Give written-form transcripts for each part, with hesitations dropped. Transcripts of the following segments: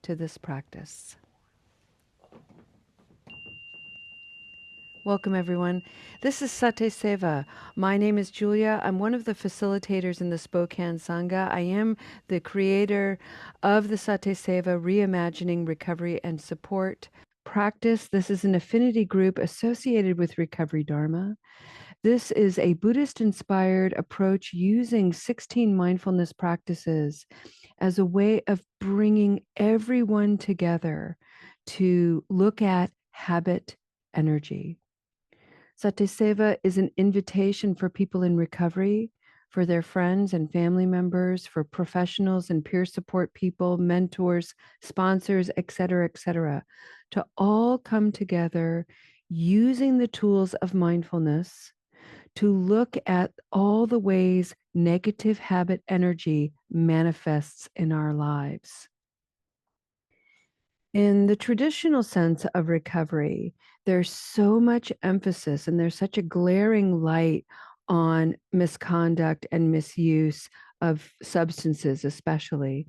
to this practice. Welcome, everyone. This is SatiSeva. My name is Julia. I'm one of the facilitators in the Spokane Sangha. I am the creator of the SatiSeva Reimagining Recovery and Support practice. This is an affinity group associated with Recovery Dharma. This is a Buddhist-inspired approach using 16 mindfulness practices as a way of bringing everyone together to look at habit energy. SatiSeva is an invitation for people in recovery, for their friends and family members, for professionals and peer support people, mentors, sponsors, etc., to all come together using the tools of mindfulness to look at all the ways negative habit energy manifests in our lives. In the traditional sense of recovery, there's so much emphasis and there's such a glaring light on misconduct and misuse of substances, especially.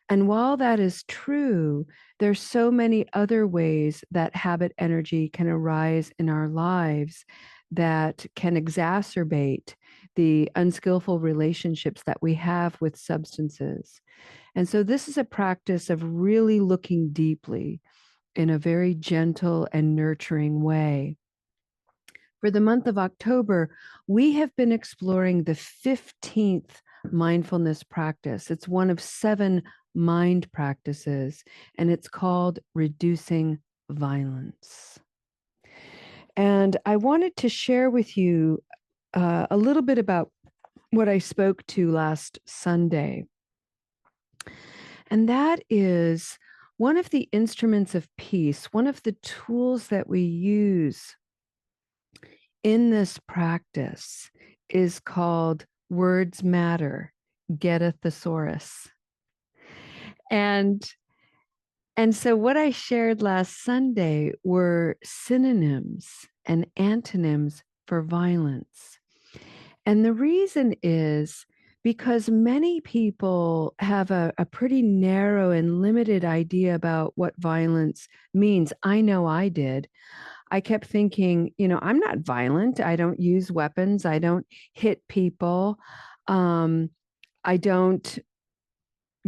And while that is true, there's so many other ways that habit energy can arise in our lives that can exacerbate the unskillful relationships that we have with substances. And so this is a practice of really looking deeply in a very gentle and nurturing way. For the month of October, we have been exploring the 15th mindfulness practice. It's one of 7 mind practices, and it's called reducing violence. And I wanted to share with you a little bit about what I spoke to last Sunday. And that is one of the instruments of peace, one of the tools that we use in this practice is called Words Matter, Get a Thesaurus. And so what I shared last Sunday were synonyms and antonyms for violence. And the reason is because many people have a pretty narrow and limited idea about what violence means. I know I did. I kept thinking, I'm not violent. I don't use weapons. I don't hit people. I don't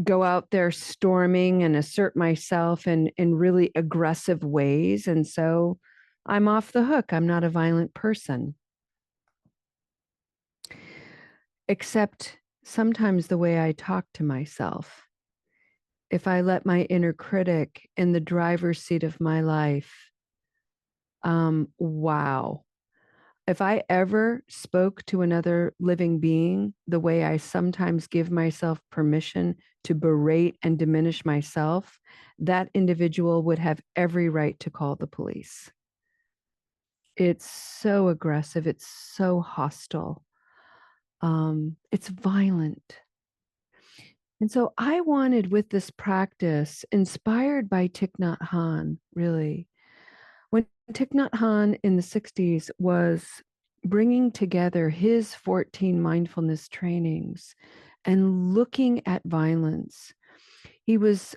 go out there storming and assert myself in really aggressive ways. And so I'm off the hook. I'm not a violent person. Except sometimes the way I talk to myself. If I let my inner critic in the driver's seat of my life, wow. If I ever spoke to another living being the way I sometimes give myself permission to berate and diminish myself, that individual would have every right to call the police. It's so aggressive. It's so hostile. It's violent. And so I wanted with this practice, inspired by Thich Nhat Hanh, really, when Thich Nhat Hanh in the 60s was bringing together his 14 mindfulness trainings and looking at violence, he was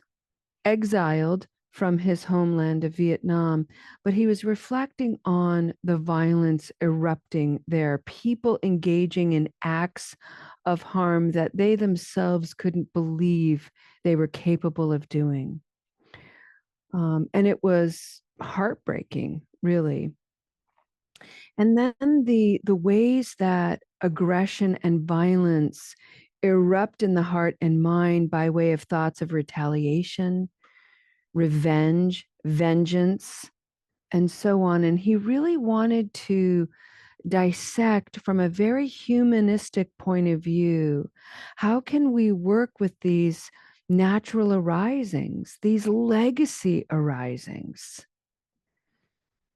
exiled from his homeland of Vietnam, but he was reflecting on the violence erupting there, people engaging in acts of harm that they themselves couldn't believe they were capable of doing. And it was heartbreaking, really. And then the ways that aggression and violence erupt in the heart and mind by way of thoughts of retaliation, revenge, vengeance, and so on. And he really wanted to dissect from a very humanistic point of view, how can we work with these natural arisings, these legacy arisings,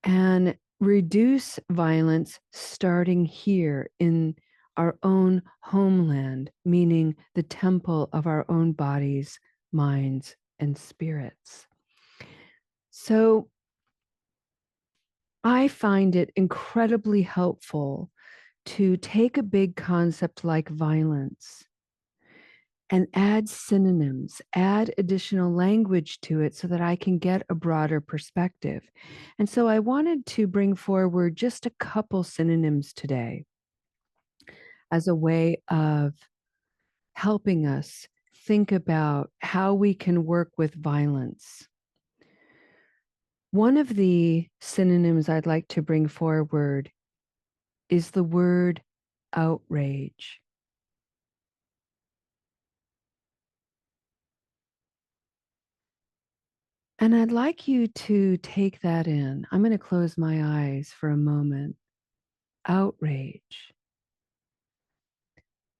and reduce violence starting here in our own homeland, meaning the temple of our own bodies, minds, and spirits. So I find it incredibly helpful to take a big concept like violence and add synonyms, add additional language to it so that I can get a broader perspective. And so I wanted to bring forward just a couple synonyms today as a way of helping us think about how we can work with violence. One of the synonyms I'd like to bring forward is the word outrage. And I'd like you to take that in. I'm going to close my eyes for a moment. Outrage.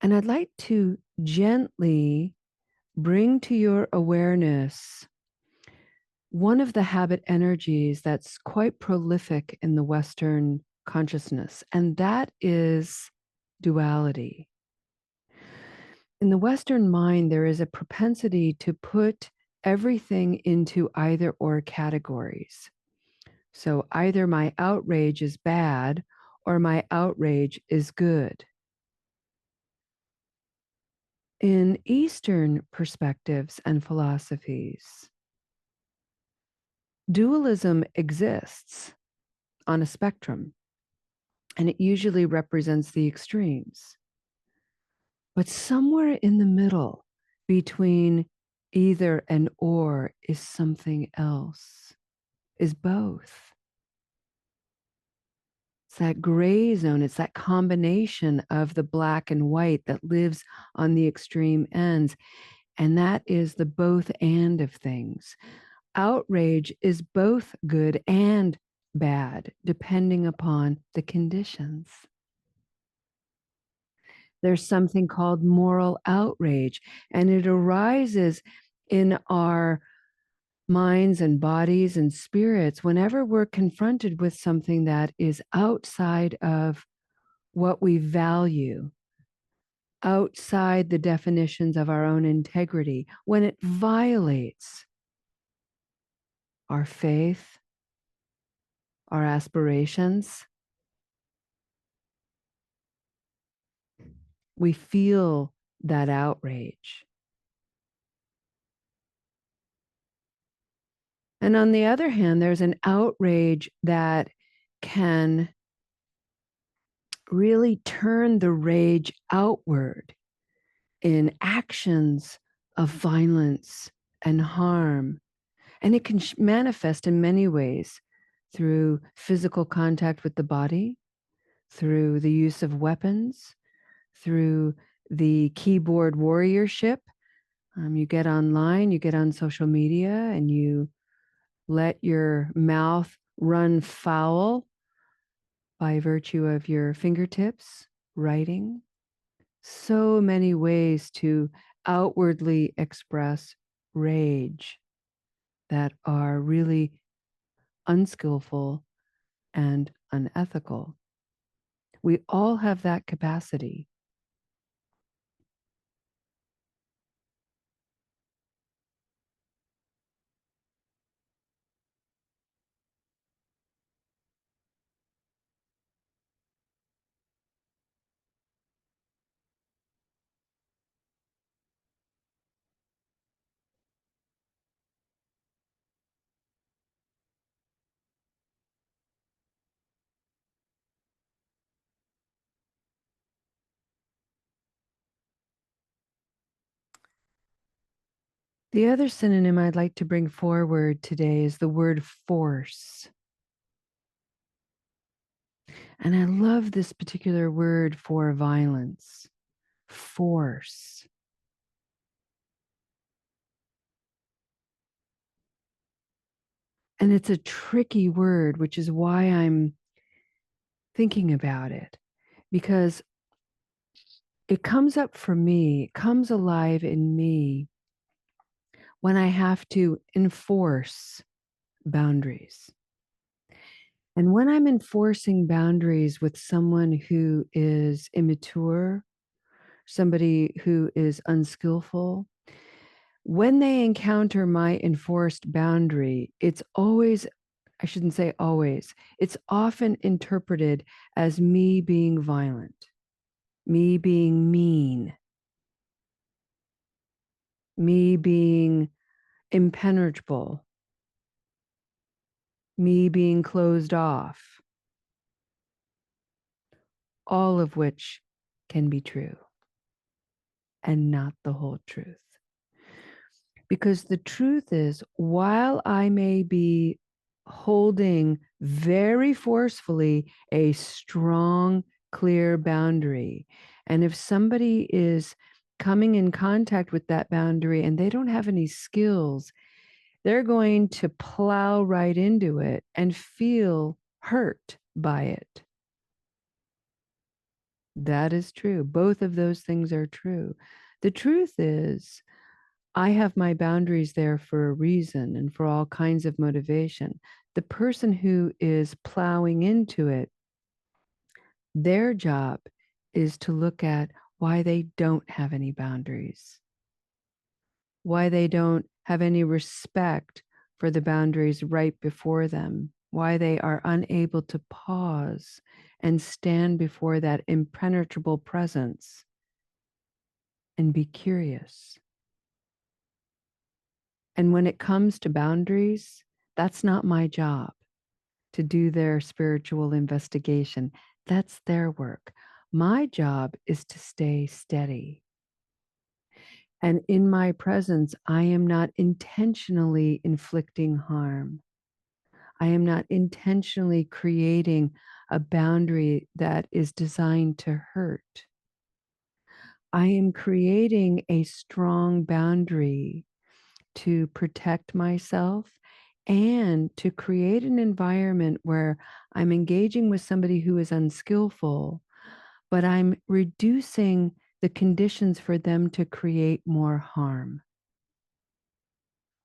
And I'd like to gently bring to your awareness one of the habit energies that's quite prolific in the Western consciousness, and that is duality. In the Western mind, there is a propensity to put everything into either or categories. So either my outrage is bad or my outrage is good. In Eastern perspectives and philosophies, dualism exists on a spectrum, and it usually represents the extremes. But somewhere in the middle between either and or is something else, is both. It's that gray zone. It's that combination of the black and white that lives on the extreme ends. And that is the both and of things. Outrage is both good and bad, depending upon the conditions. There's something called moral outrage, and it arises in our minds and bodies and spirits whenever we're confronted with something that is outside of what we value, outside the definitions of our own integrity, when it violates our faith, our aspirations, we feel that outrage. And on the other hand, there's an outrage that can really turn the rage outward in actions of violence and harm. And it can manifest in many ways through physical contact with the body, through the use of weapons, through the keyboard warriorship. You get online, you get on social media, and you let your mouth run foul by virtue of your fingertips, writing. So many ways to outwardly express rage that are really unskillful and unethical. We all have that capacity. The other synonym I'd like to bring forward today is the word force. And I love this particular word for violence, force. And it's a tricky word, which is why I'm thinking about it, because it comes up for me, it comes alive in me when I have to enforce boundaries. And when I'm enforcing boundaries with someone who is immature, somebody who is unskillful, when they encounter my enforced boundary, it's always, I shouldn't say always, it's often interpreted as me being violent, me being mean. me being impenetrable, me being closed off, all of which can be true and not the whole truth. Because the truth is, while I may be holding very forcefully a strong, clear boundary, and if somebody is coming in contact with that boundary and they don't have any skills, they're going to plow right into it and feel hurt by it. That is true. Both of those things are true. The truth is, I have my boundaries there for a reason and for all kinds of motivation. The person who is plowing into it, their job is to look at why they don't have any boundaries, why they don't have any respect for the boundaries right before them, why they are unable to pause and stand before that impenetrable presence and be curious. And when it comes to boundaries, that's not my job to do their spiritual investigation. That's their work. My job is to stay steady. And in my presence, I am not intentionally inflicting harm. I am not intentionally creating a boundary that is designed to hurt. I am creating a strong boundary to protect myself and to create an environment where I'm engaging with somebody who is unskillful, but I'm reducing the conditions for them to create more harm.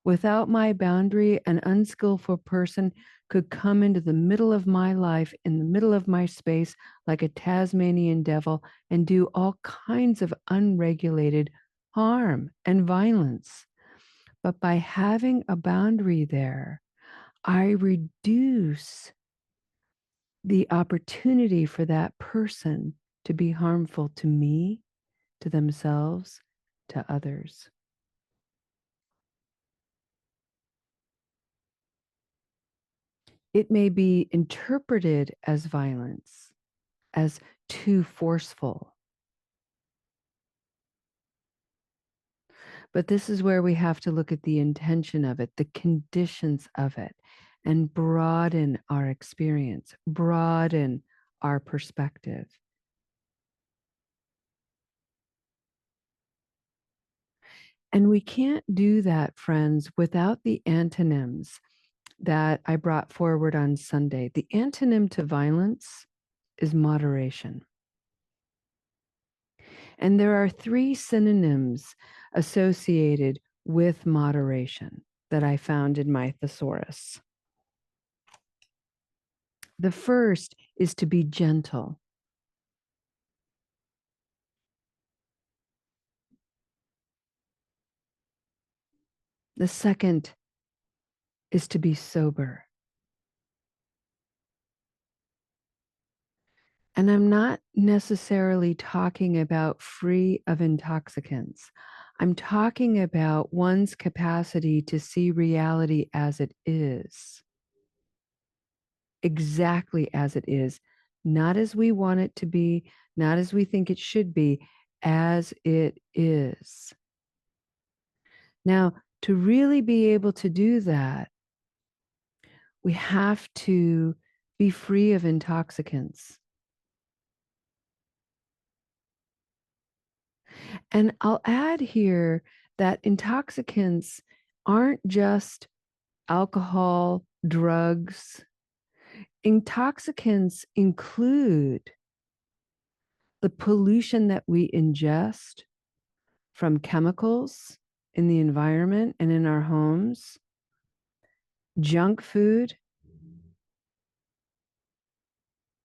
Without my boundary, an unskillful person could come into the middle of my life, in the middle of my space, like a Tasmanian devil, and do all kinds of unregulated harm and violence. But by having a boundary there, I reduce the opportunity for that person to be harmful to me, to themselves, to others. It may be interpreted as violence, as too forceful. But this is where we have to look at the intention of it, the conditions of it, and broaden our experience, broaden our perspective. And we can't do that, friends, without the antonyms that I brought forward on Sunday. The antonym to violence is moderation. And there are 3 synonyms associated with moderation that I found in my thesaurus. The first is to be gentle. The second is to be sober. And I'm not necessarily talking about free of intoxicants. I'm talking about one's capacity to see reality as it is, exactly as it is, not as we want it to be, not as we think it should be, as it is. Now, to really be able to do that, we have to be free of intoxicants. And I'll add here that intoxicants aren't just alcohol, drugs. Intoxicants include the pollution that we ingest from chemicals in the environment and in our homes, junk food,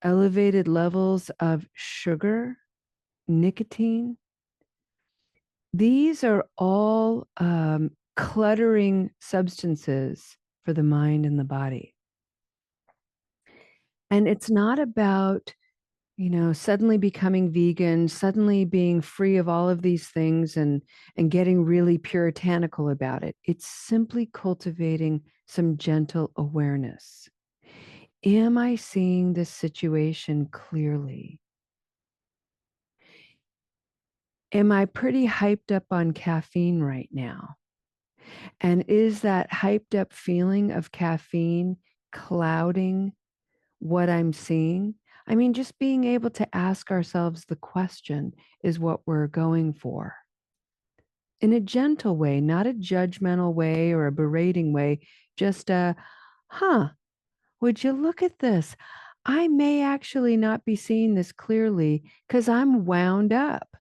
elevated levels of sugar, nicotine. These are all cluttering substances for the mind and the body. And it's not about Suddenly becoming vegan, suddenly being free of all of these things and getting really puritanical about it. It's simply cultivating some gentle awareness. Am I seeing this situation clearly? Am I pretty hyped up on caffeine right now? And is that hyped up feeling of caffeine clouding what I'm seeing? I mean, just being able to ask ourselves the question is what we're going for. In a gentle way, not a judgmental way or a berating way, just huh, would you look at this? I may actually not be seeing this clearly because I'm wound up.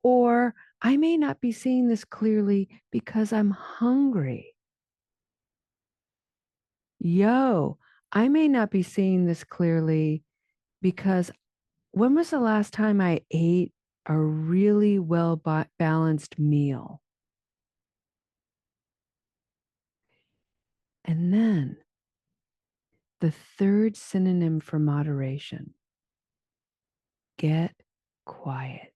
Or I may not be seeing this clearly because I'm hungry. Yo, I may not be seeing this clearly because when was the last time I ate a really well balanced meal? And then the third synonym for moderation, get quiet.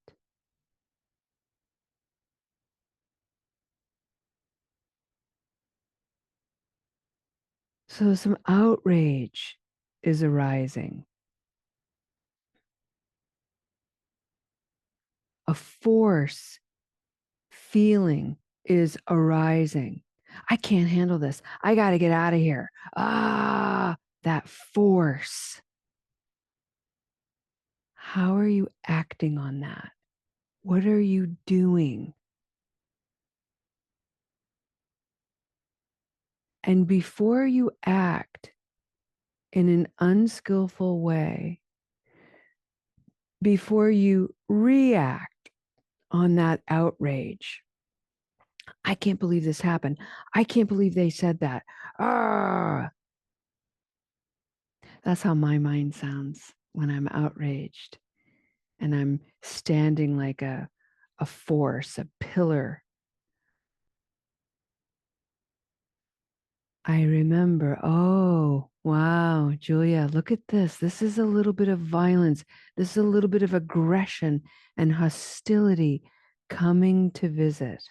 So some outrage is arising. A force feeling is arising. I can't handle this. I got to get out of here. That force. How are you acting on that? What are you doing? And before you act in an unskillful way, before you react on that outrage, I can't believe this happened. I can't believe they said that. Ah, that's how my mind sounds when I'm outraged and I'm standing like a force, a pillar. I remember, oh, wow, Julia, look at this. This is a little bit of violence. This is a little bit of aggression and hostility coming to visit.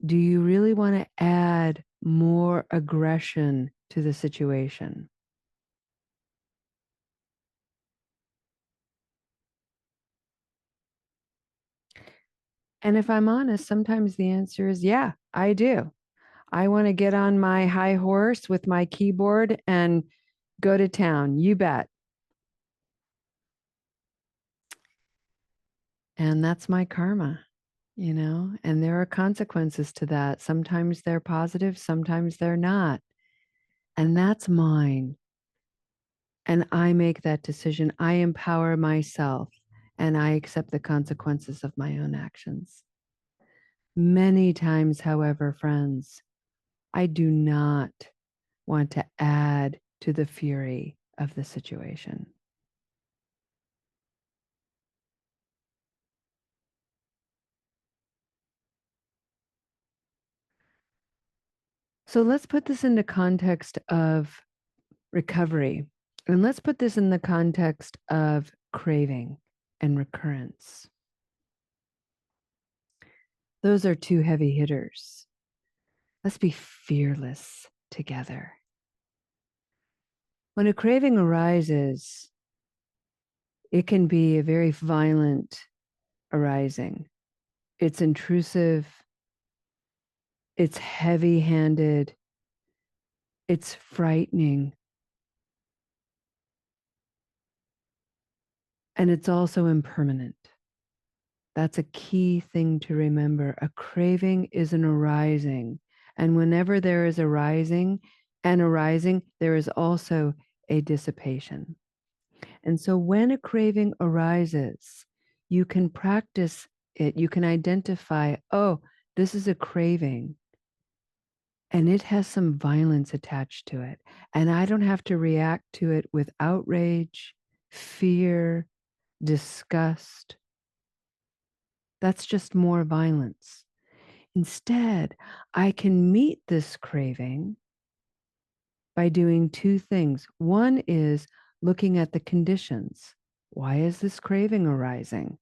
Do you really want to add more aggression to the situation? And if I'm honest, sometimes the answer is yeah, I do. I want to get on my high horse with my keyboard and go to town. You bet. And that's my karma, and there are consequences to that. Sometimes they're positive, sometimes they're not. And that's mine. And I make that decision. I empower myself and I accept the consequences of my own actions. Many times, however, friends, I do not want to add to the fury of the situation. So let's put this into context of recovery. And let's put this in the context of craving and recurrence. Those are two heavy hitters. Let's be fearless together. When a craving arises, it can be a very violent arising. It's intrusive, it's heavy handed, it's frightening, and it's also impermanent. That's a key thing to remember. A craving is an arising. And whenever there is an arising, there is also a dissipation. And so when a craving arises, you can practice it. You can identify, oh, this is a craving and it has some violence attached to it. And I don't have to react to it with outrage, fear, disgust. That's just more violence. Instead, I can meet this craving by doing two things. One is looking at the conditions. Why is this craving arising?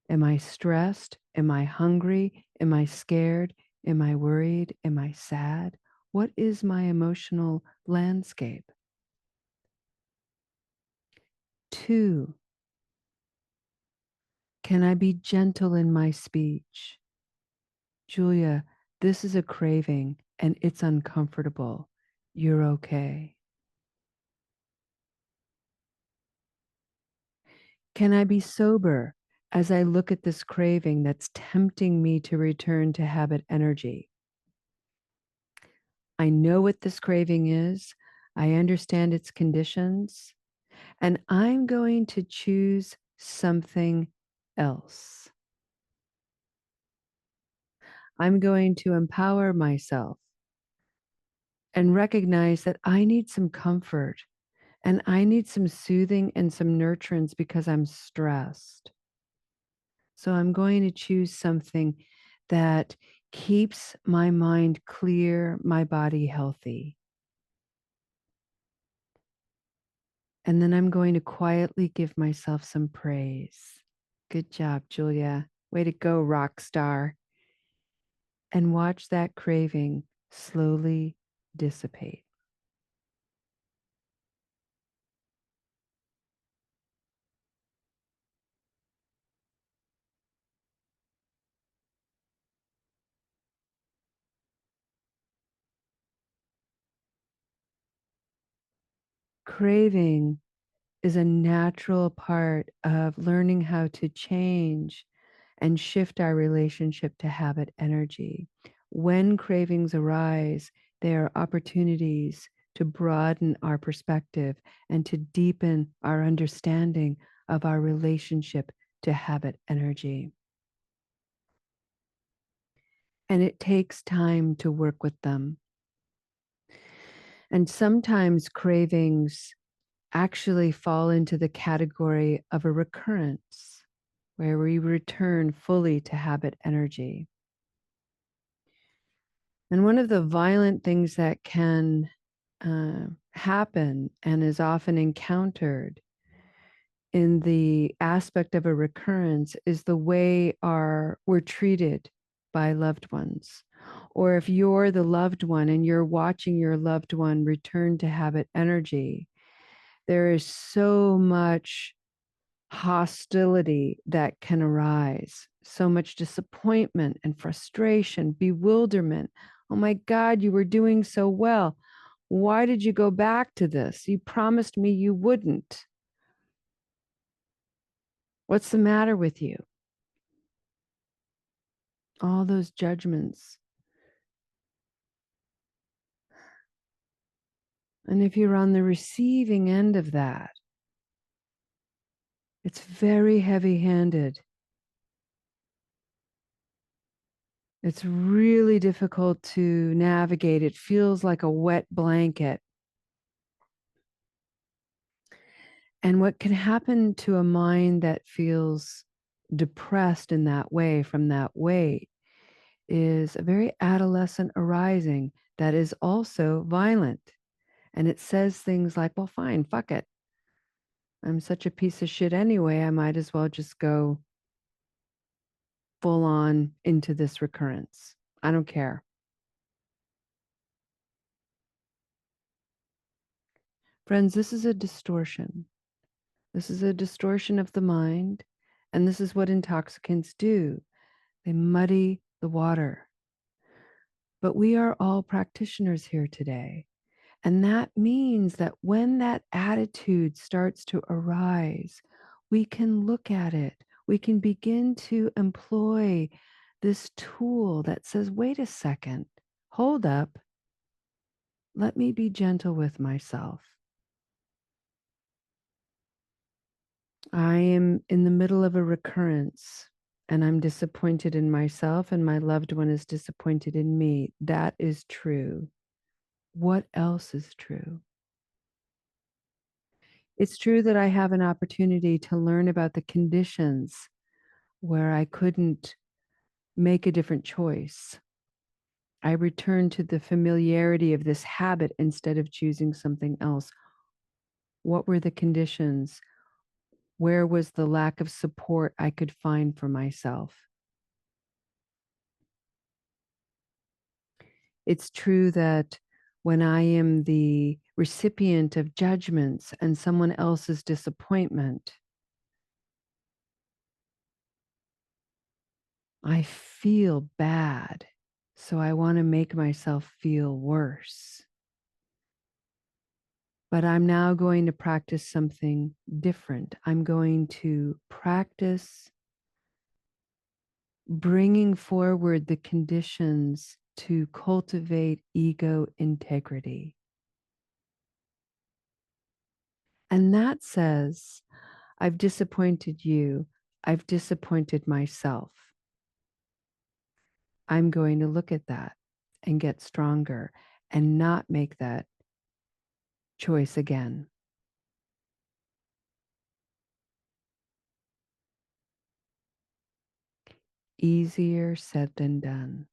Am I stressed? Am I hungry? Am I scared? Am I worried? Am I sad? What is my emotional landscape? Two, can I be gentle in my speech? Julia, this is a craving and it's uncomfortable. You're okay. Can I be sober as I look at this craving that's tempting me to return to habit energy? I know what this craving is. I understand its conditions, and I'm going to choose something else. I'm going to empower myself and recognize that I need some comfort and I need some soothing and some nurturance because I'm stressed. So I'm going to choose something that keeps my mind clear, my body healthy. And then I'm going to quietly give myself some praise. Good job, Julia. Way to go, rock star. And watch that craving slowly dissipate. Craving is a natural part of learning how to change and shift our relationship to habit energy. When cravings arise, they are opportunities to broaden our perspective and to deepen our understanding of our relationship to habit energy. And it takes time to work with them. And sometimes cravings actually fall into the category of a recurrence, where we return fully to habit energy. And one of the violent things that can happen and is often encountered in the aspect of a recurrence is the way we're treated by loved ones. Or if you're the loved one and you're watching your loved one return to habit energy, there is so much hostility that can arise, so much disappointment and frustration, bewilderment. Oh my God, you were doing so well. Why did you go back to this? You promised me you wouldn't. What's the matter with you? All those judgments. And if you're on the receiving end of that, it's very heavy handed. It's really difficult to navigate. It feels like a wet blanket. And what can happen to a mind that feels depressed in that way from that weight is a very adolescent arising that is also violent. And it says things like, well, fine, fuck it. I'm such a piece of shit anyway. I might as well just go full on into this recurrence. I don't care. Friends, this is a distortion. This is a distortion of the mind. And this is what intoxicants do. They muddy the water. But we are all practitioners here today. And that means that when that attitude starts to arise, we can look at it. We can begin to employ this tool that says, wait a second, hold up. Let me be gentle with myself. I am in the middle of a recurrence and I'm disappointed in myself, and my loved one is disappointed in me. That is true. What else is true? It's true that I have an opportunity to learn about the conditions where I couldn't make a different choice. I return to the familiarity of this habit instead of choosing something else. What were the conditions? Where was the lack of support I could find for myself? It's true that when I am the recipient of judgments and someone else's disappointment, I feel bad. So I want to make myself feel worse. But I'm now going to practice something different. I'm going to practice bringing forward the conditions to cultivate ego integrity. And that says, I've disappointed you. I've disappointed myself. I'm going to look at that and get stronger and not make that choice again. Easier said than done.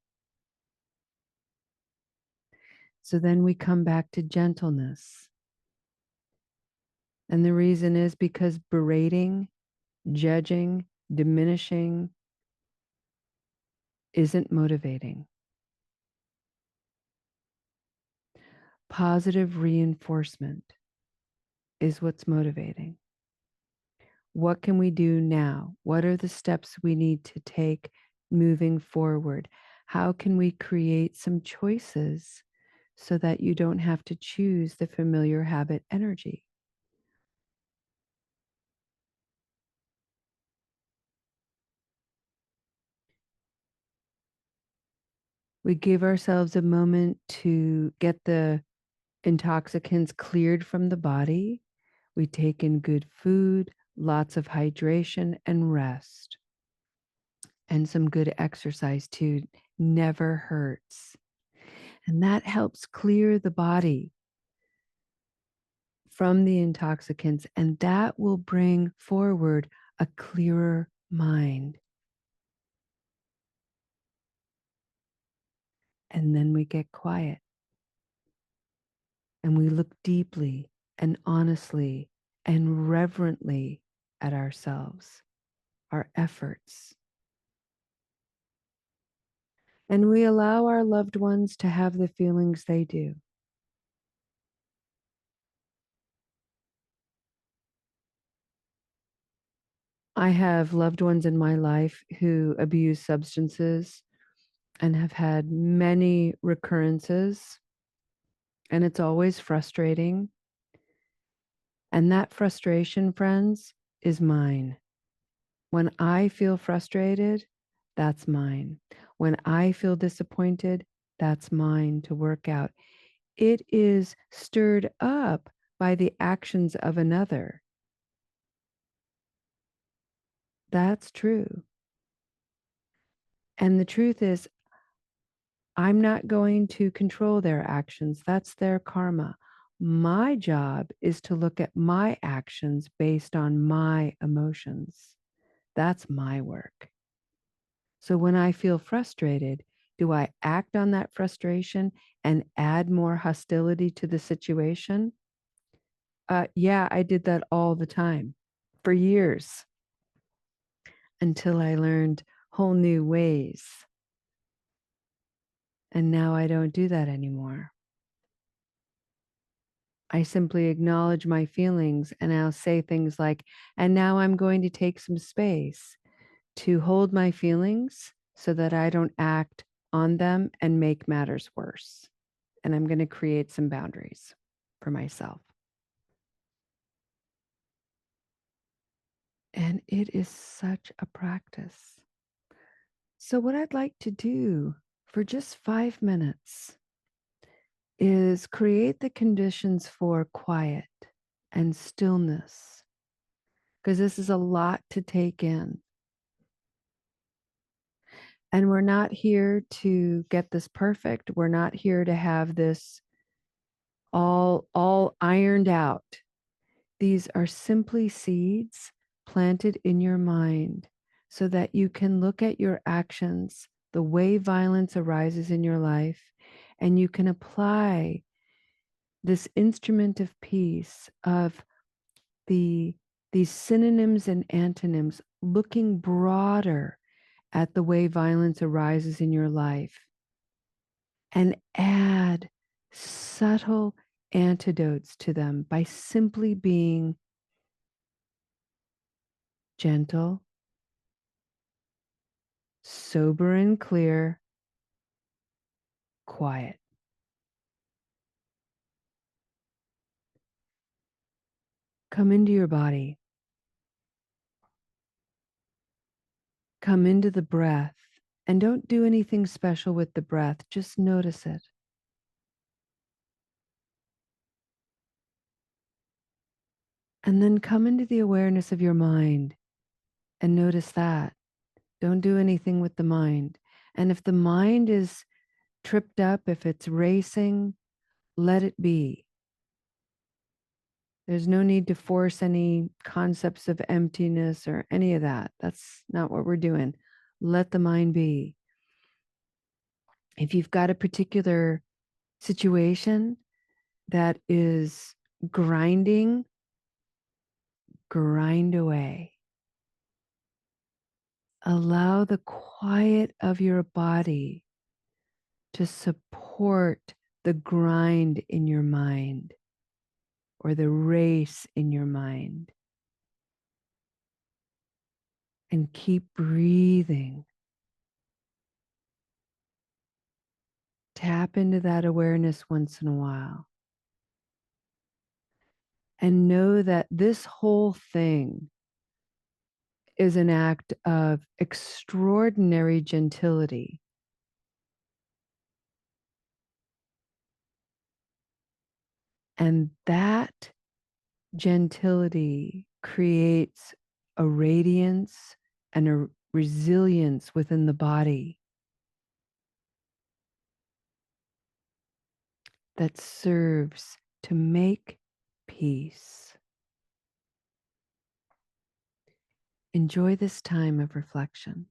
So then we come back to gentleness. And the reason is because berating, judging, diminishing isn't motivating. Positive reinforcement is what's motivating. What can we do now? What are the steps we need to take moving forward? How can we create some choices so that you don't have to choose the familiar habit energy? We give ourselves a moment to get the intoxicants cleared from the body. We take in good food, lots of hydration and rest, and some good exercise too. Never hurts. And that helps clear the body from the intoxicants, and that will bring forward a clearer mind. And then we get quiet and we look deeply and honestly and reverently at ourselves, our efforts. And we allow our loved ones to have the feelings they do. I have loved ones in my life who abuse substances and have had many recurrences, and it's always frustrating. And that frustration, friends, is mine. When I feel frustrated, that's mine. When I feel disappointed, that's mine to work out. It is stirred up by the actions of another. That's true. And the truth is, I'm not going to control their actions. That's their karma. My job is to look at my actions based on my emotions. That's my work. So when I feel frustrated, do I act on that frustration and add more hostility to the situation? Yeah, I did that all the time for years until I learned whole new ways. And now I don't do that anymore. I simply acknowledge my feelings and I'll say things like, and now I'm going to take some space to hold my feelings so that I don't act on them and make matters worse. And I'm going to create some boundaries for myself. And it is such a practice. So, what I'd like to do for just 5 minutes is create the conditions for quiet and stillness, because this is a lot to take in. And we're not here to get this perfect. We're not here to have this all ironed out. These are simply seeds planted in your mind so that you can look at your actions the way violence arises in your life, and you can apply this instrument of peace of the these synonyms and antonyms, looking broader at the way violence arises in your life, and add subtle antidotes to them by simply being gentle, sober and clear, quiet. Come into your body. Come into the breath. And don't do anything special with the breath. Just notice it. And then come into the awareness of your mind and notice that. Don't do anything with the mind. And if the mind is tripped up, if it's racing, let it be. There's no need to force any concepts of emptiness or any of that. That's not what we're doing. Let the mind be. If you've got a particular situation that is grinding, grind away. Allow the quiet of your body to support the grind in your mind or the race in your mind. And keep breathing. Tap into that awareness once in a while. And know that this whole thing is an act of extraordinary gentility. And that gentility creates a radiance and a resilience within the body that serves to make peace. Enjoy this time of reflection.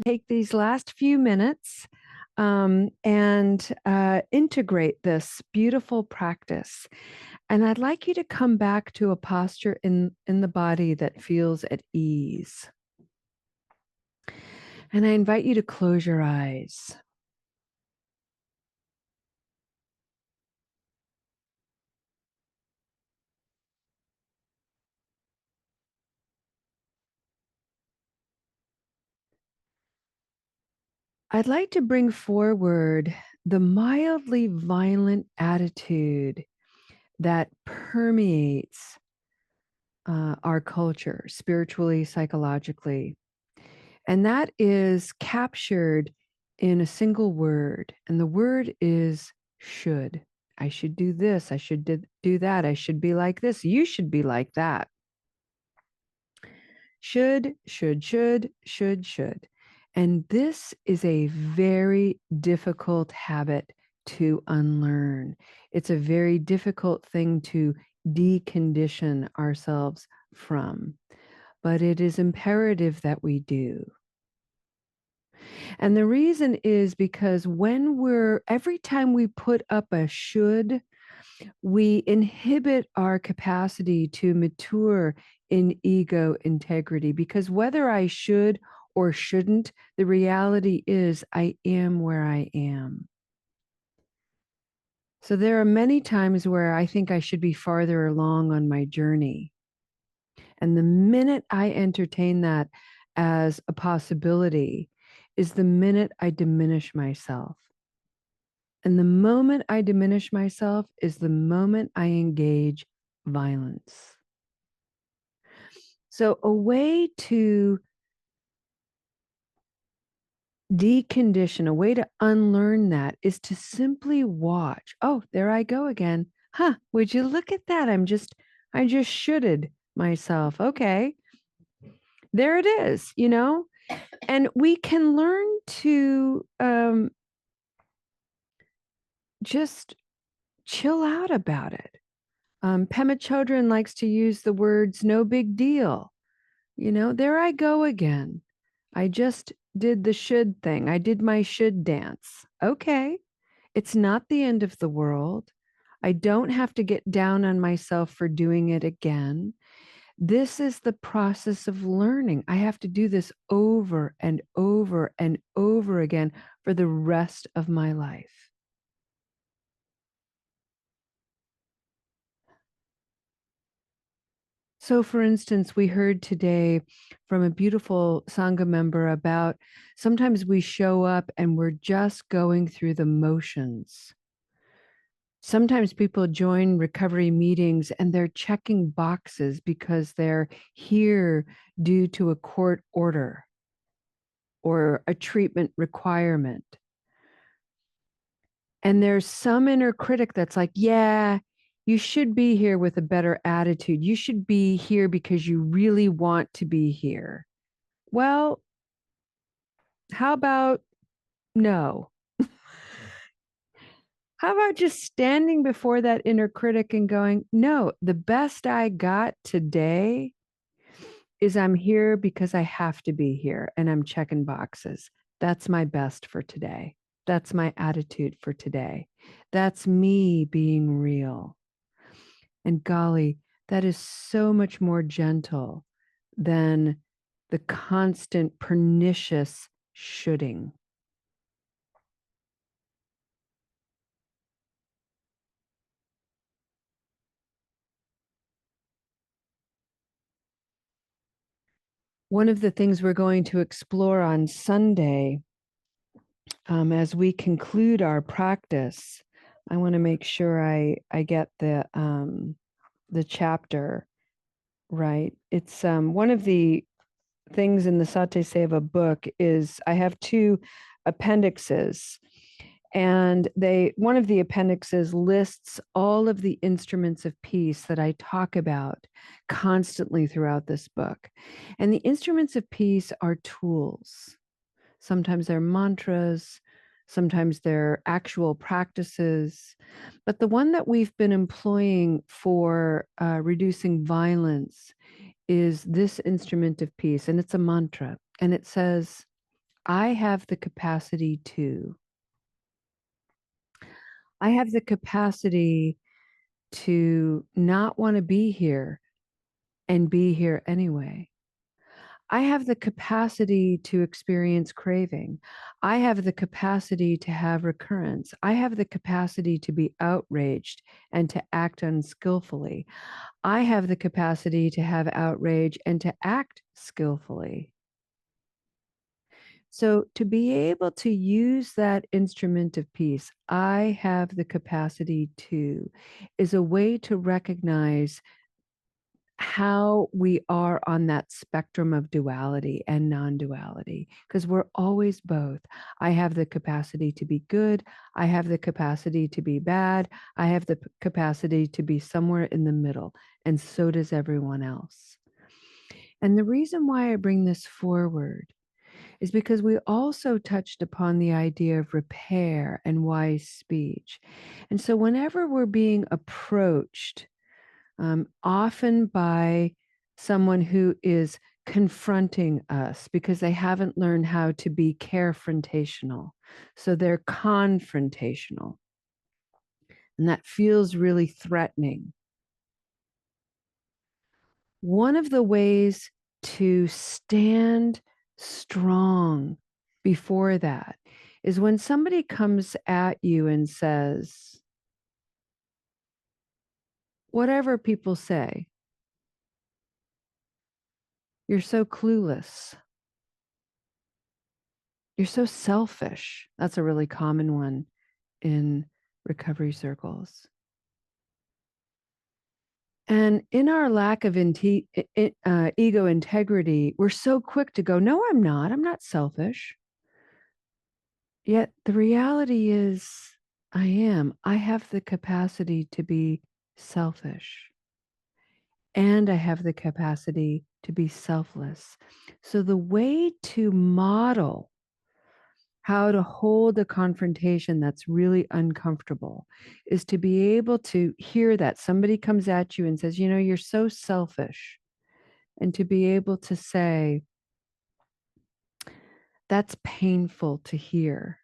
take these last few minutes and integrate this beautiful practice. And I'd like you to come back to a posture in the body that feels at ease. And I invite you to close your eyes. I'd like to bring forward the mildly violent attitude that permeates our culture, spiritually, psychologically. And that is captured in a single word. And the word is should. I should do this. I should do that. I should be like this. You should be like that. Should. And this is a very difficult habit to unlearn. It's a very difficult thing to decondition ourselves from, but it is imperative that we do. And the reason is because every time we put up a should, we inhibit our capacity to mature in ego integrity. Because whether I should or shouldn't, the reality is I am where I am. So there are many times where I think I should be farther along on my journey. And the minute I entertain that as a possibility is the minute I diminish myself. And the moment I diminish myself is the moment I engage violence. So, a way to decondition, a way to unlearn that is to simply watch. Oh, there I go again. Huh, would you look at that? I just shoulded myself. Okay. There it is, and we can learn to just chill out about it. Pema Chodron likes to use the words no big deal. There I go again. I just did the should thing. I did my should dance. Okay. It's not the end of the world. I don't have to get down on myself for doing it again. This is the process of learning. I have to do this over and over and over again for the rest of my life. So, for instance, we heard today from a beautiful Sangha member about sometimes we show up and we're just going through the motions. Sometimes people join recovery meetings and they're checking boxes because they're here due to a court order or a treatment requirement. And there's some inner critic that's like, yeah, you should be here with a better attitude. You should be here because you really want to be here. Well, how about no? How about just standing before that inner critic and going, no, the best I got today is I'm here because I have to be here and I'm checking boxes. That's my best for today. That's my attitude for today. That's me being real. And golly, that is so much more gentle than the constant pernicious shoulding. One of the things we're going to explore on Sunday, as we conclude our practice, I want to make sure I get the chapter right. It's one of the things in the SatiSeva book is I have two appendixes, and one of the appendixes lists all of the instruments of peace that I talk about constantly throughout this book. And the instruments of peace are tools. Sometimes they're mantras, sometimes they're actual practices. But the one that we've been employing for reducing violence is this instrument of peace, and it's a mantra. And it says, I have the capacity to. I have the capacity to not want to be here and be here anyway. I have the capacity to experience craving. I have the capacity to have recurrence. I have the capacity to be outraged and to act unskillfully. I have the capacity to have outrage and to act skillfully. So, to be able to use that instrument of peace, I have the capacity to, is a way to recognize how we are on that spectrum of duality and non-duality, because we're always both. I have the capacity to be good. I have the capacity to be bad. I have the capacity to be somewhere in the middle, and so does everyone else. And the reason why I bring this forward is because we also touched upon the idea of repair and wise speech. And so whenever we're being approached, often by someone who is confronting us because they haven't learned how to be carefrontational. So they're confrontational. And that feels really threatening. One of the ways to stand strong before that is when somebody comes at you and says, whatever people say, you're so clueless. You're so selfish. That's a really common one in recovery circles. And in our lack of ego integrity, we're so quick to go, no, I'm not. I'm not selfish. Yet the reality is, I am. I have the capacity to be selfish. And I have the capacity to be selfless. So the way to model how to hold a confrontation that's really uncomfortable is to be able to hear that somebody comes at you and says, you know, you're so selfish. And to be able to say, that's painful to hear.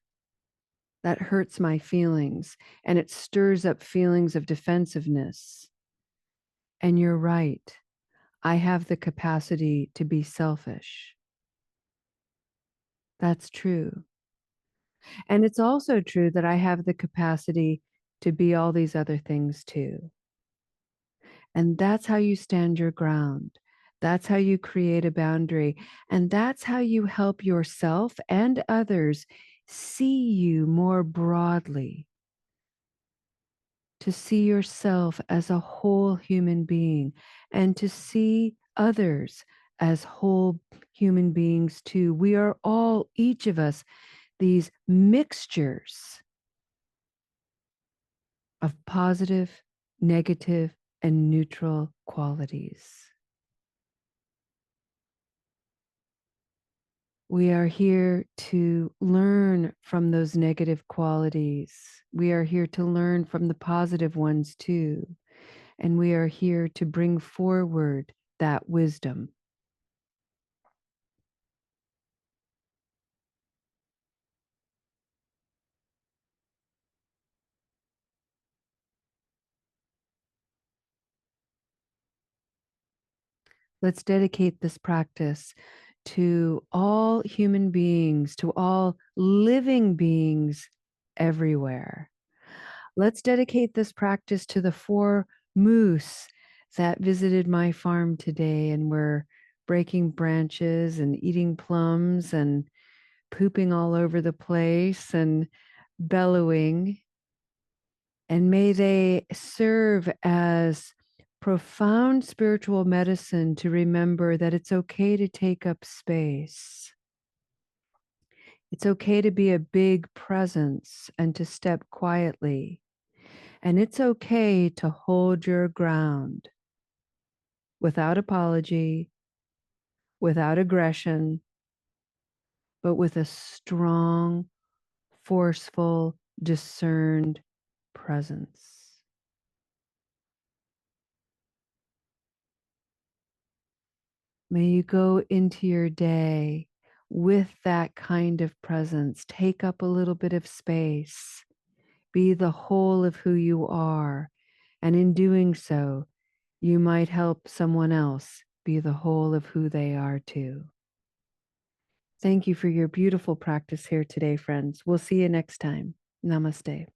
That hurts my feelings. And it stirs up feelings of defensiveness. And you're right. I have the capacity to be selfish. That's true. And it's also true that I have the capacity to be all these other things too. And that's how you stand your ground. That's how you create a boundary. And that's how you help yourself and others see you more broadly, to see yourself as a whole human being and to see others as whole human beings too. We are all, each of us, these mixtures of positive, negative, and neutral qualities. We are here to learn from those negative qualities. We are here to learn from the positive ones too. And we are here to bring forward that wisdom. Let's dedicate this practice to all human beings, to all living beings everywhere. Let's dedicate this practice to the 4 moose that visited my farm today and were breaking branches and eating plums and pooping all over the place and bellowing. And may they serve as profound spiritual medicine to remember that it's okay to take up space. It's okay to be a big presence and to step quietly. And it's okay to hold your ground without apology, without aggression, but with a strong, forceful, discerned presence. May you go into your day with that kind of presence. Take up a little bit of space. Be the whole of who you are. And in doing so, you might help someone else be the whole of who they are too. Thank you for your beautiful practice here today, friends. We'll see you next time. Namaste.